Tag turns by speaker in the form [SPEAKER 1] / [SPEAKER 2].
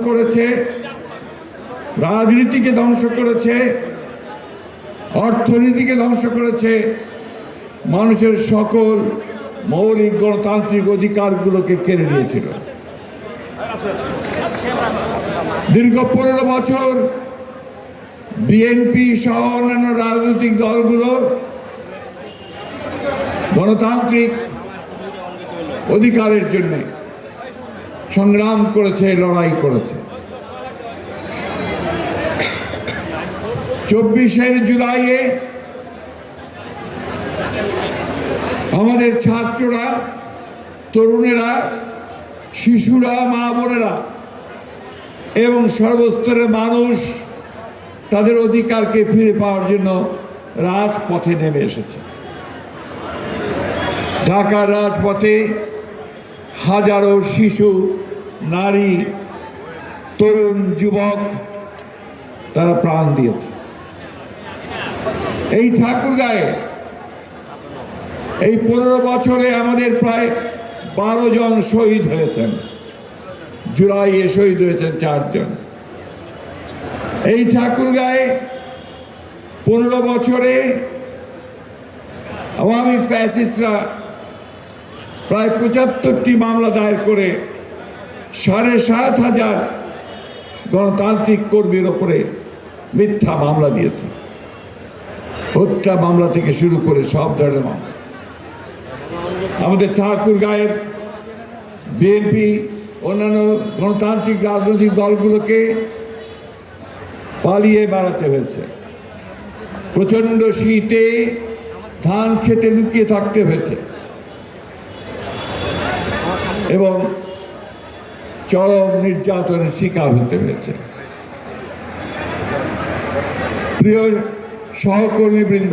[SPEAKER 1] করেছে, রাজনীতিকে ধ্বংস করেছে, অর্থনীতিকে ধ্বংস করেছে, মানুষের সকল মৌলিক গণতান্ত্রিক অধিকারগুলোকে কেড়ে নিয়েছিল। দীর্ঘ 15 বছর বিএনপি সহ অন্যান্য রাজনৈতিক দলগুলো গণতান্ত্রিক অধিকারের জন্য সংগ্রাম করেছে, লড়াই করেছে। 24 জুলাইয়ে আমাদের ছাত্ররা, তরুণেরা, শিশুরা, মা বোনেরা এবং সর্বস্তরের মানুষ তাদের অধিকারকে ফিরে পাওয়ার জন্য রাজপথে নেমে এসেছে। ঢাকার রাজপথে হাজারো শিশু, নারী, তরুণ, যুবক তারা প্রাণ দিয়েছে। এই ঠাকুরগাঁয়ে এই 15 বছরে আমাদের প্রায় 12 জন শহীদ হয়েছেন। জুলাইয়ে শহীদ হয়েছেন 4 জন। এই ঠাকুরগাঁয়ে 15 বছরে আওয়ামী ফ্যাসিস্টরা প্রায় 75টি মামলা দায়ের করে 7,500 গণতান্ত্রিক কর্মীর ওপরে মিথ্যা মামলা দিয়েছে। হত্যা মামলা থেকে শুরু করে সব ধরনের মামলা। আমাদের ঠাকুরগাঁয়ের বিএনপি অন্যান্য গণতান্ত্রিক রাজনৈতিক দলগুলোকে পালিয়ে বেড়াতে হয়েছে। প্রচণ্ড শীতে ধান খেতে লুকিয়ে থাকতে হয়েছে এবং চরম নির্যাতনের শিকার হতে হয়েছে। প্রিয় সহকর্মীবৃন্দ,